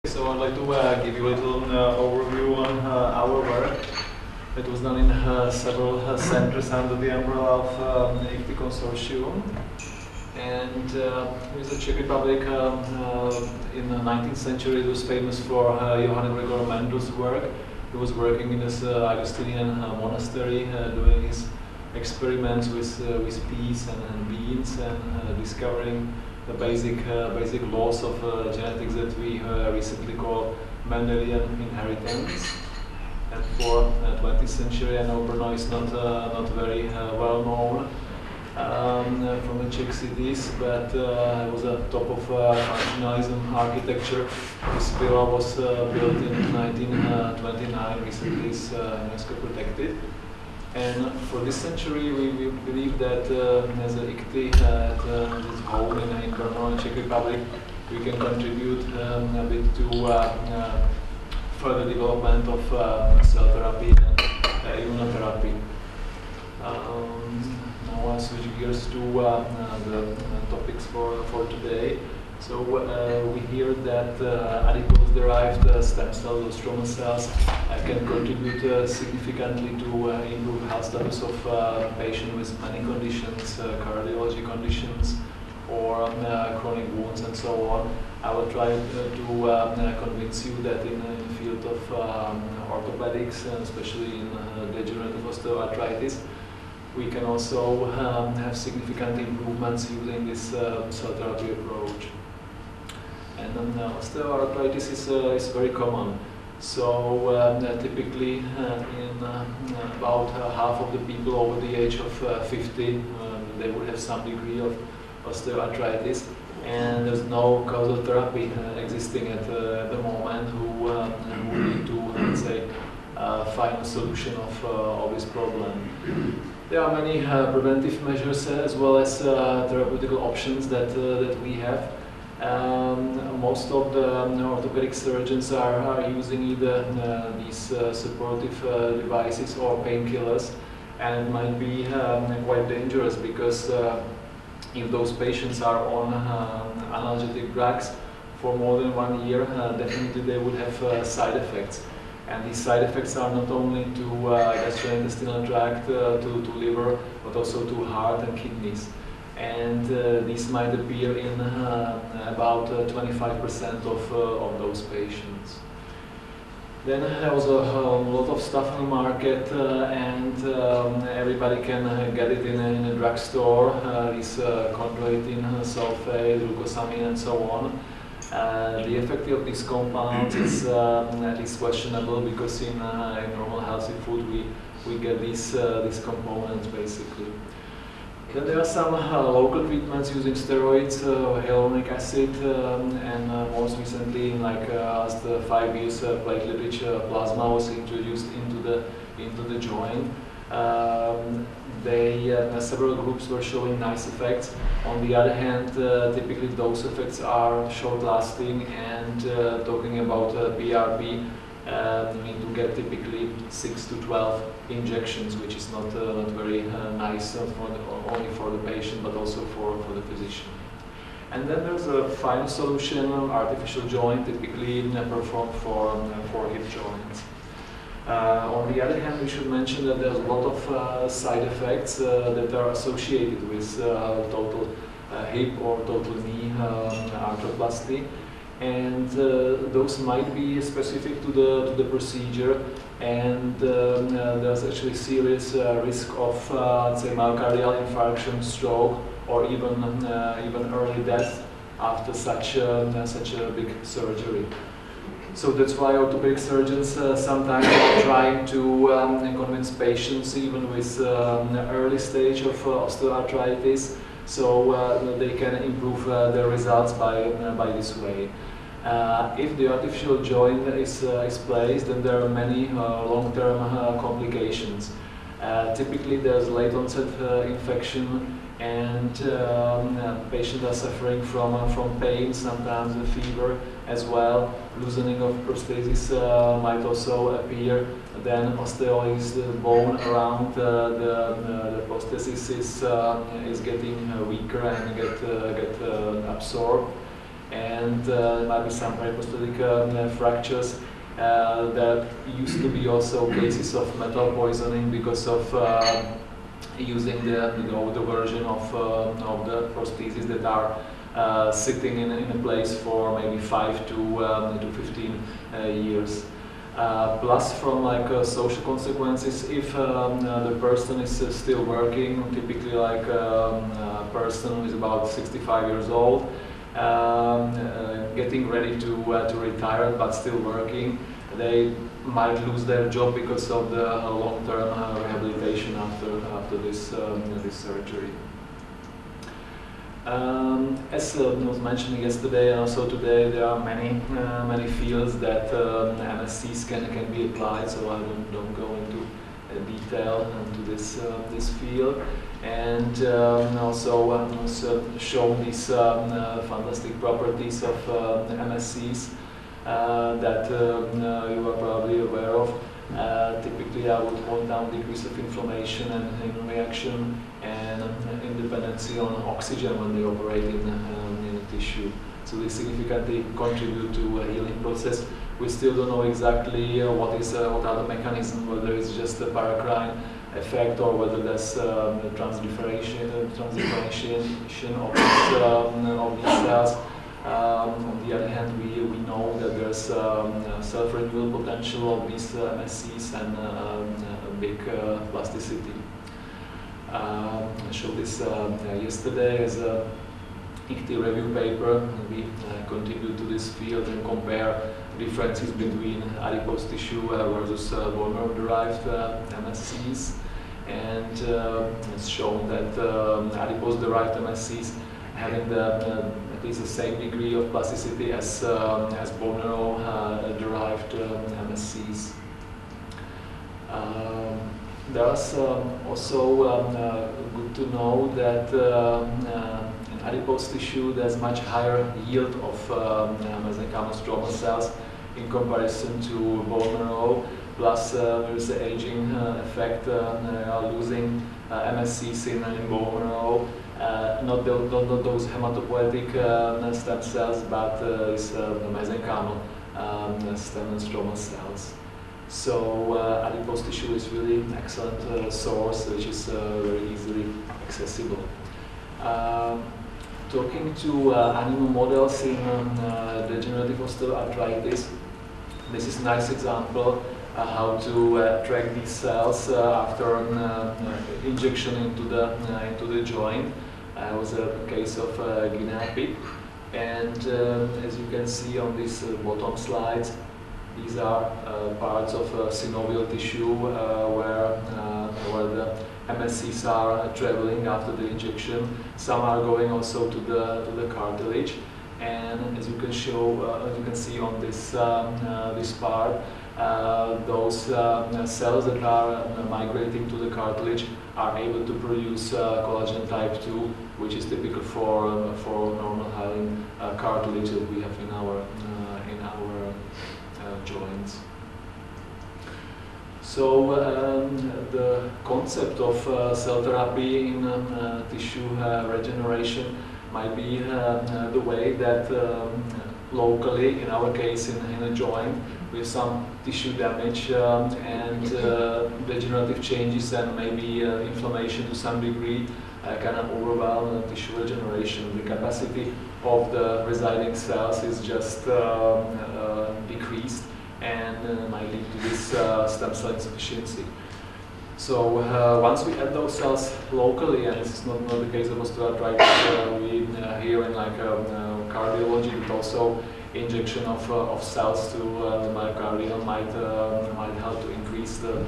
So I'd like to give you a little overview on our work. It was done in several centers under the umbrella of ICCTI Consortium. And with the Czech Republic, in the 19th century, it was famous for Johann Gregor Mendel's work. He was working in this Augustinian monastery, doing his experiments with peas and beans, and discovering the basic laws of genetics that we recently call Mendelian inheritance. And for 20th century, I know Brno is not very well known from the Czech cities, but it was a top of functionalism architecture. This villa was built in 1929, recently is UNESCO protected. And for this century, we believe that as a ICCTI at its home in Brno and Czech Republic, we can contribute a bit to further development of cell therapy and immunotherapy. Now I'll switch gears to the topics for today. So we hear that adipose-derived stem cells or stromal cells can contribute significantly to improve health status of patients with many conditions, cardiology conditions, or chronic wounds and so on. I will try to convince you that in the field of orthopedics, and especially in degenerative osteoarthritis, we can also have significant improvements using this cell therapy approach. And osteoarthritis is very common. So typically in about half of the people over the age of 50, they would have some degree of osteoarthritis, and there's no causal therapy existing at the moment who need to, let's say, find a solution of this problem. There are many preventive measures as well as therapeutical options that we have. Most of the orthopedic surgeons are using either these supportive devices or painkillers, and it might be quite dangerous because if those patients are on analgesic drugs for more than 1 year, definitely they would have side effects. And these side effects are not only to gastrointestinal tract, to liver, but also to heart and kidneys. And these might appear in about 25% of those patients. Then there was a lot of stuff on the market, and everybody can get it in a drugstore. These chondroitin, sulfate, glucosamine, and so on. The effect of these compounds is at least questionable, because in normal healthy food we get these components basically. Then there are some local treatments using steroids, hyaluronic acid, and most recently, in like last 5 years, platelet-rich plasma was introduced into the joint. Several groups were showing nice effects. On the other hand, typically those effects are short-lasting, and talking about PRP, you need to get typically 6 to 12 injections, which is not very nice only for the patient, but also for the physician. And then there's a final solution, artificial joint, typically performed for hip joints. On the other hand, we should mention that there's a lot of side effects that are associated with total hip or total knee arthroplasty. And those might be specific to the procedure, and there's actually serious risk of say myocardial infarction, stroke, or even early death after such a big surgery. So that's why orthopedic surgeons sometimes are trying to convince patients, even with an early stage of osteoarthritis, so they can improve their results by this way. If the artificial joint is placed, then there are many long-term complications. Typically there's late onset infection, and patients are suffering from pain, sometimes a fever as well. Loosening of prosthesis might also appear. Then osteoid, the bone around the prosthesis is getting weaker and get absorbed. and there might be some periprosthetic fractures. There used to be also cases of metal poisoning because of using the older version of the prostheses that are sitting in a place for maybe 5 to 15 years. Plus, from social consequences, if the person is still working, typically like a person who is about 65 years old, getting ready to retire but still working, they might lose their job because of the long-term rehabilitation after this surgery. As was mentioned yesterday and also today, there are many fields that MSCs can be applied. So I don't go into detail into this field. And also shown these fantastic properties of MSCs that you are probably aware of. Typically, I would point down decrease of inflammation and immune reaction and independency on oxygen when they operate in a tissue. So they significantly contribute to a healing process. We still don't know exactly what are the mechanisms, whether it's just a paracrine effect or whether there's transdifferentiation of these cells. On the other hand, we know that there's self-renewal potential of these MSCs and a big plasticity. I showed this yesterday as a ICCTI review paper. We continue to this field and compare differences between adipose tissue versus bone marrow-derived MSCs. And it's shown that adipose-derived MSCs having at least the same degree of plasticity as bone marrow-derived MSCs. There's also good to know that in adipose tissue there's much higher yield of mesenchymal stromal cells in comparison to bone marrow. Plus, there is an aging effect, losing MSCs in bone marrow. Not those hematopoietic stem cells, but these mesenchymal stem and stromal cells. So adipose tissue is really an excellent source, which is very easily accessible. Talking to animal models in degenerative osteoarthritis, this is a nice example how to track these cells after injection into the joint. It was a case of guinea pig, and as you can see on these bottom slides, these are parts of synovial tissue where the MSCs are traveling after the injection. Some are going also to the cartilage, and as you can see on this part, those cells that are migrating to the cartilage are able to produce collagen type 2, which is typical for normal hyaline cartilage that we have in our joints. So the concept of cell therapy in tissue regeneration might be the way that locally, in our case in a joint, with some tissue damage and degenerative changes and maybe inflammation to some degree can overwhelm tissue regeneration. The capacity of the residing cells is just decreased and might lead to this stem cell insufficiency. So once we add those cells locally, and this is not the case of osteoarthritis, we here in cardiology, but also injection of cells to the myocardium might help to increase the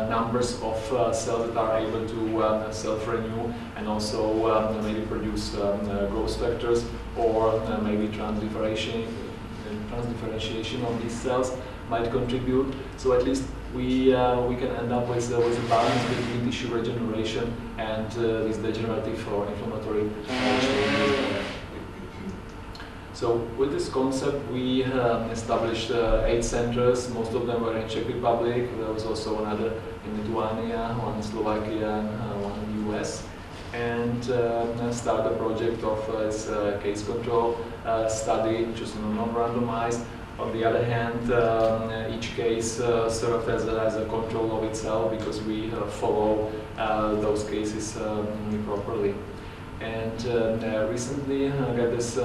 numbers of cells that are able to self-renew and also maybe produce growth factors or maybe transdifferentiation of these cells might contribute. So at least we can end up with a balance between tissue regeneration and these degenerative or inflammatory changes. So with this concept, we established 8 centers. Most of them were in Czech Republic. There was also another in Lithuania, one in Slovakia, and one in the US. and start a project of this case control study, which is non-randomized. On the other hand, each case served as a control of itself because we follow those cases properly. And recently got this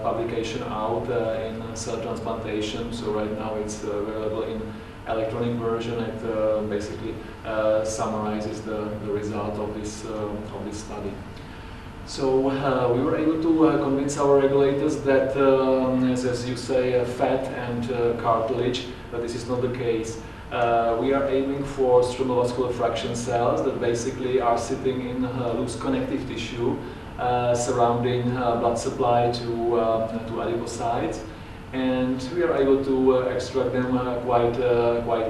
publication out in Cell Transplantation. So right now it's available in electronic version. It basically summarizes the result of this study. So we were able to convince our regulators that, as you say, fat and cartilage, but this is not the case. We are aiming for stromal vascular fraction cells that basically are sitting in loose connective tissue surrounding blood supply to adipocytes, and we are able to extract them quite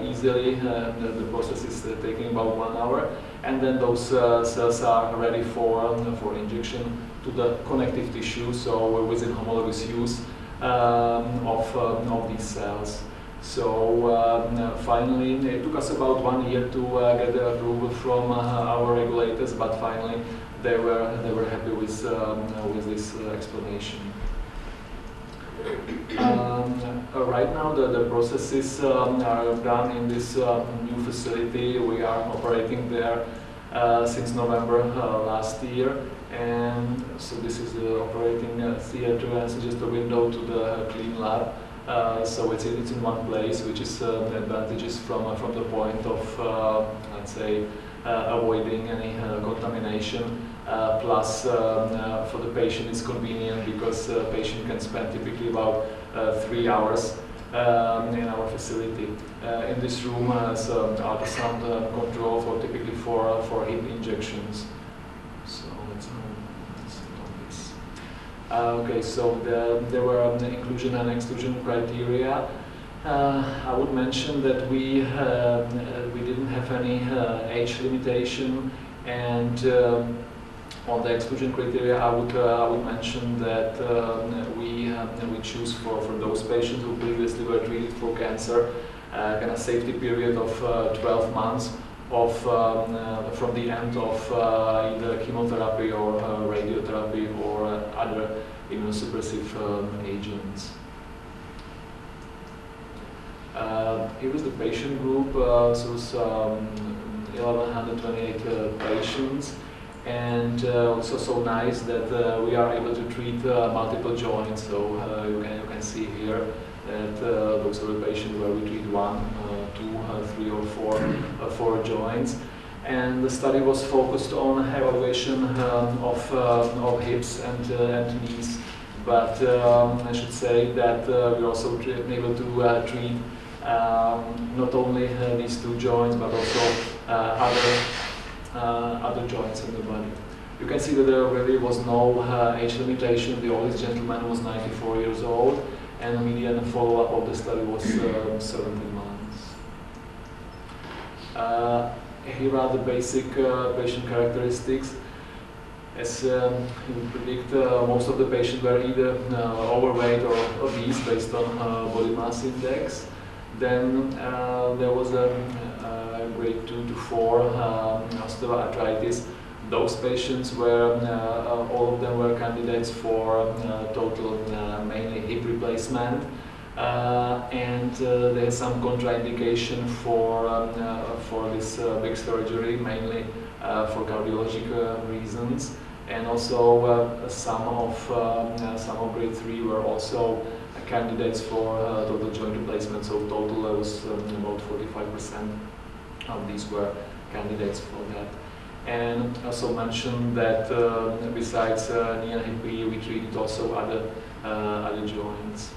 easily. The process is taking about 1 hour, and then those cells are ready for injection to the connective tissue. So within homologous use of these cells. So finally, it took us about 1 year to get the approval from our regulators, but finally they were happy with this explanation. Right now the processes are done in this new facility. We are operating there since November last year, and so this is the operating theater, and so just a window to the clean lab. So it's in one place, which is advantages from the point of let's say avoiding any contamination. Plus, for the patient, it's convenient because the patient can spend typically about 3 hours in our facility. In this room, has ultrasound control typically for hip injections. So let's see on this. Okay, so there were inclusion and exclusion criteria. I would mention that we didn't have any age limitation, and on the exclusion criteria, I would mention that we choose for those patients who previously were treated for cancer kind of safety period of 12 months from the end of either chemotherapy or radiotherapy or other immunosuppressive agents. Here is the patient group. So it's 1,128 patients. And also so nice that we are able to treat multiple joints. So you can see here that those are the patients where we treat 1, 2, 3, or 4 joints. And the study was focused on evaluation of hips and knees. But I should say that we're also able to treat not only these 2 joints, but also other joints in the body. You can see that there really was no age limitation. The oldest gentleman was 94 years old, and the median follow-up of the study was 17 months. Here are the basic patient characteristics. As you would predict, most of the patients were either overweight or obese based on body mass index. Then there was a grade 2 to 4 osteoarthritis. Those patients were, all of them were candidates for total mainly hip replacement. And there's some contraindication for this big surgery, mainly for cardiological reasons. And also some of grade 3 were also candidates for total joint replacement. So total was about 45% of these were candidates for that. And also mentioned that besides knee and hip, we treated also other joints.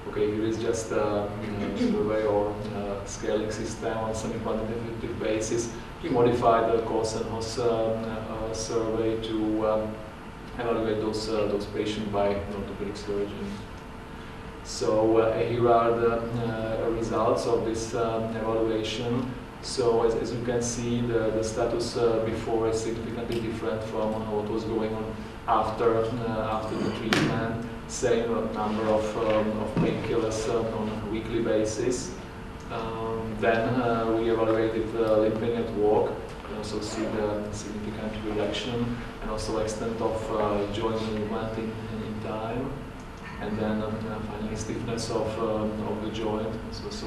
Okay, here is just a survey or scaling system on semi-quantitative basis. We modified the Coase and Hoss survey to evaluate those patients by an orthopedic surgeon. So here are the results of this evaluation. So as you can see, the status before is significantly different from what was going on after the treatment. Same number of painkillers on a weekly basis. Then we evaluated limping at walk, You can also see the significant reduction and also extent of joint movement in time. And then finally stiffness of the joint is also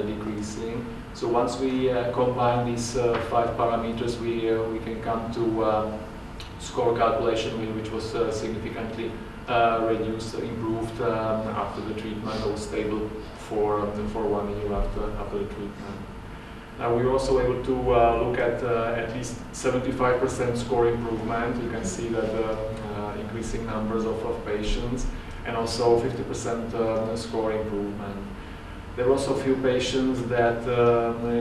decreasing. So once we combine these 5 parameters, we can come to score calculation which was significantly reduced, improved after the treatment, or stable for 1 year after the treatment. Now we were also able to look at least 75% score improvement. You can see that increasing numbers of patients, and also 50% score improvement. There were also a few patients that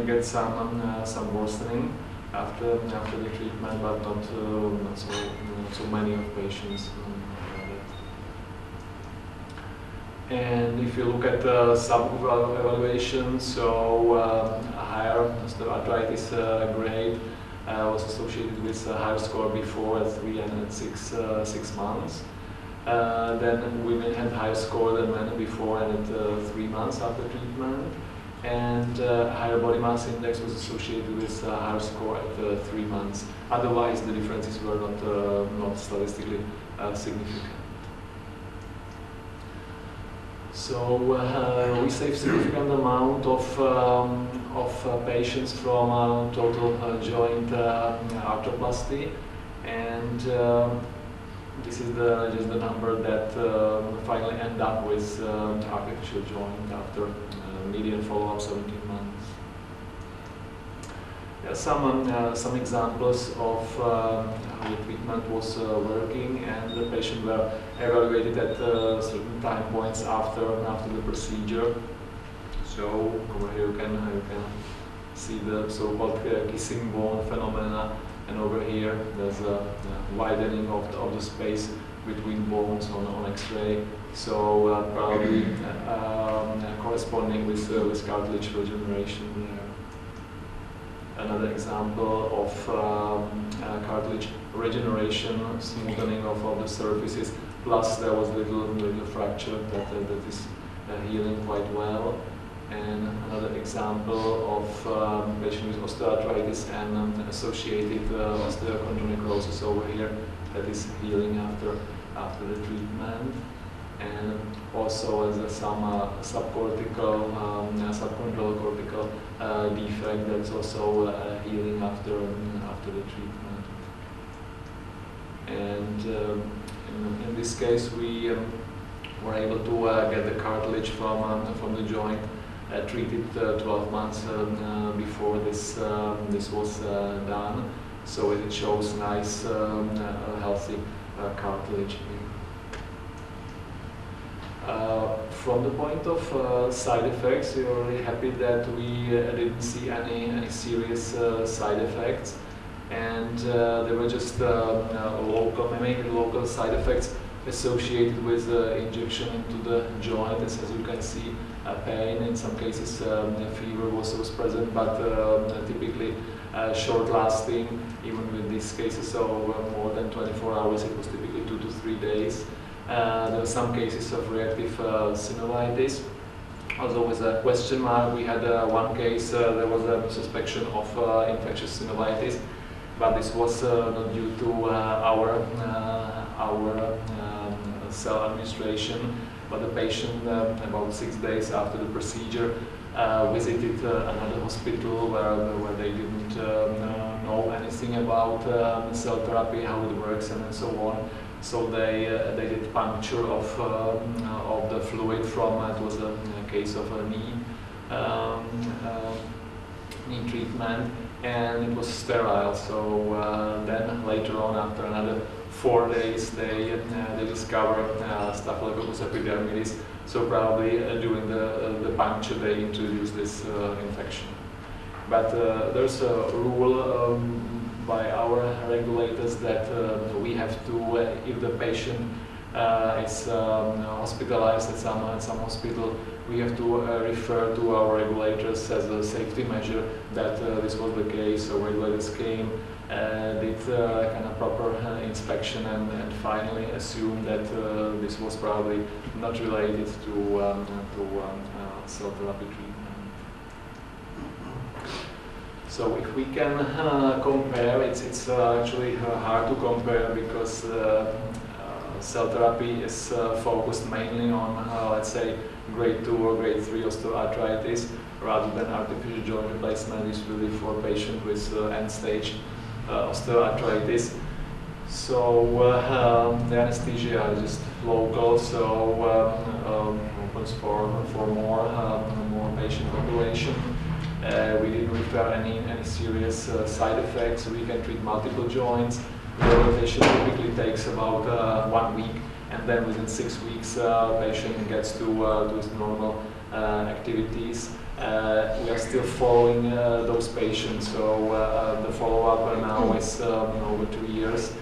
get some worsening after the treatment, but not so many of patients. And if you look at the sub-evaluation, so higher osteoarthritis grade was associated with a higher score before at 3 and at 6 months. Then women had higher score than men before and at 3 months after treatment. And higher body mass index was associated with a higher score at 3 months. Otherwise, the differences were not statistically significant. So we saved significant amount of patients from total joint arthroplasty, and this is just the number that finally end up with artificial joint after median follow-up 17 months. Some examples of how the treatment was working, and the patient were evaluated at certain time points after the procedure. So over here you can see the so-called kissing bone phenomena, and over here there's a widening of the space between bones on X-ray. So probably corresponding with cartilage regeneration there. Another example of cartilage regeneration, smoothing of the surfaces, plus there was little fracture that is healing quite well. And another example of patient with osteoarthritis and associated osteochondronecrosis over here that is healing after the treatment. And also as some subcortical, subchondral cortical defect that's also healing after the treatment. And in this case, we were able to get the cartilage from the joint treated 12 months before this was done. So it shows nice, healthy cartilage. From the point of side effects, we are really happy that we didn't see any serious side effects, and there were just mainly local side effects associated with injection into the joint. As you can see, pain, in some cases fever was present, but typically short-lasting, even with these cases, so more than 24 hours, it was typically 2 to 3 days. There were some cases of reactive synovitis. Also with a question mark, we had one case, there was a suspicion of infectious synovitis, but this was not due to our cell administration, but the patient about 6 days after the procedure visited another hospital where they didn't know anything about cell therapy, how it works, and so on. So they did puncture of the fluid from, it was a case of a knee treatment, and it was sterile. So then later on, after another 4 days, they discovered Staphylococcus epidermidis. So probably during the puncture they introduced this infection. But there's a rule by our regulators that we have to, if the patient is hospitalized at some hospital, we have to refer to our regulators as a safety measure that this was the case. So regulators came, did kind of proper inspection, and finally assumed that this was probably not related to cell therapy treatment. So if we can compare, it's actually hard to compare because cell therapy is focused mainly on, let's say, grade 2 or grade 3 osteoarthritis, rather than artificial joint replacement is really for patients with end-stage osteoarthritis. So the anesthesia is just local, so opens for more patient population. We didn't refer any serious side effects. We can treat multiple joints. Rehabilitation typically takes about 1 week, and then within 6 weeks, patient gets to his normal activities. We are still following those patients, so the follow-up now is over 2 years,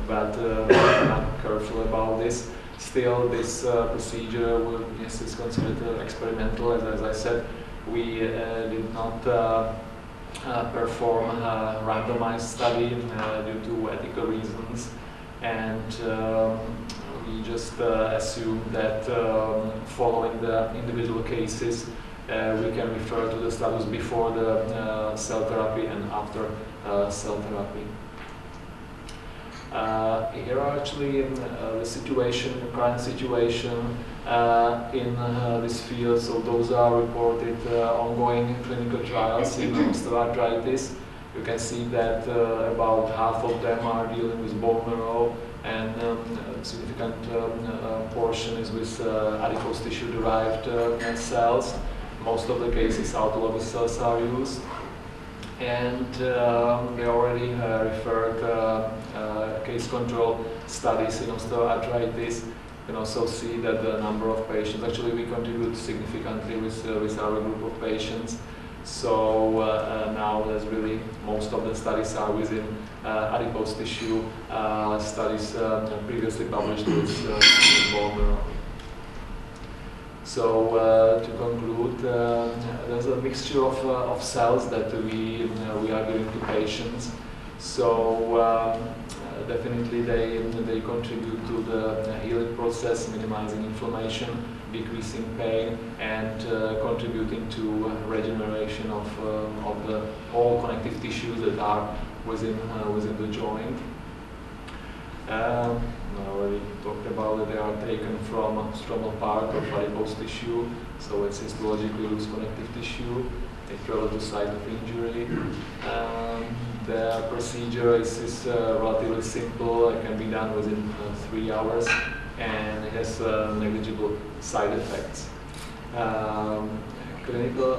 but I'm careful about this. Still, this procedure is considered experimental, as I said. We did not perform a randomized study due to ethical reasons, and we just assume that following the individual cases, we can refer to the status before the cell therapy and after cell therapy. Here are actually the current situation in this field. So those are reported ongoing clinical trials in osteoarthritis. You can see that about half of them are dealing with bone marrow, and a significant portion is with adipose tissue-derived cells. Most of the cases autologous cells are used. And we already referred case control studies in osteoarthritis. You can also see that the number of patients, actually we contribute significantly with our group of patients. So now there's really, most of the studies are within adipose tissue studies previously published with bone marrow. So to conclude, there's a mixture of cells that we are giving to patients. So definitely they contribute to the healing process, minimizing inflammation, decreasing pain, and contributing to regeneration of all connective tissues that are within the joint. I already talked about it. They are taken from stromal part of adipose tissue, so it's histologically loose connective tissue. They travel to site of injury. The procedure is relatively simple. It can be done within 3 hours, and it has negligible side effects. Clinical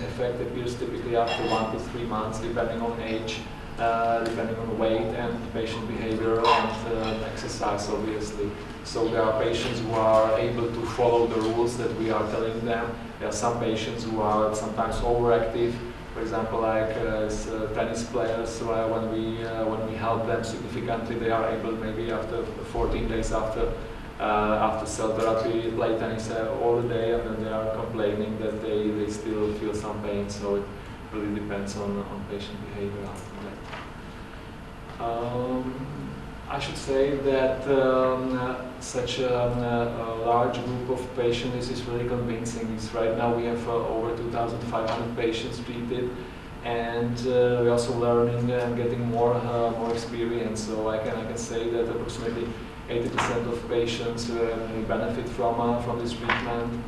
effect appears typically after 1 to 3 months, depending on age, depending on weight and patient behavior and exercise, obviously. So there are patients who are able to follow the rules that we are telling them. There are some patients who are sometimes overactive. For example, like tennis players, when we help them significantly, they are able maybe after 14 days after cell therapy, play tennis all the day, and then they are complaining that they still feel some pain. So it really depends on patient behavior after that. I should say that such a large group of patients is really convincing. Right now we have over 2,500 patients treated, and we're also learning and getting more experience. So I can say that approximately 80% of patients benefit from this treatment.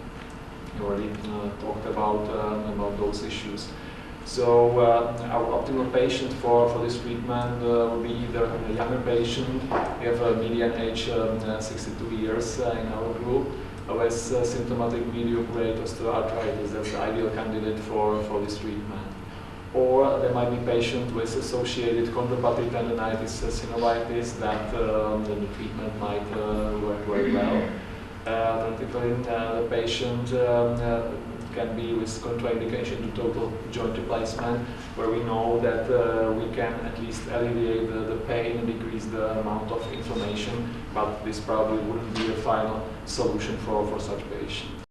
We already talked about those issues. So our optimal patient for this treatment will be either a younger patient. We have a median age 62 years in our group, with symptomatic medium-grade osteoarthritis. That's the ideal candidate for this treatment. Or there might be patients with associated chondropathic tendonitis, synovitis, that the treatment might work very well. Alternatively, the patient can be with contraindication to total joint replacement, where we know that we can at least alleviate the pain and decrease the amount of inflammation, but this probably wouldn't be a final solution for such patients.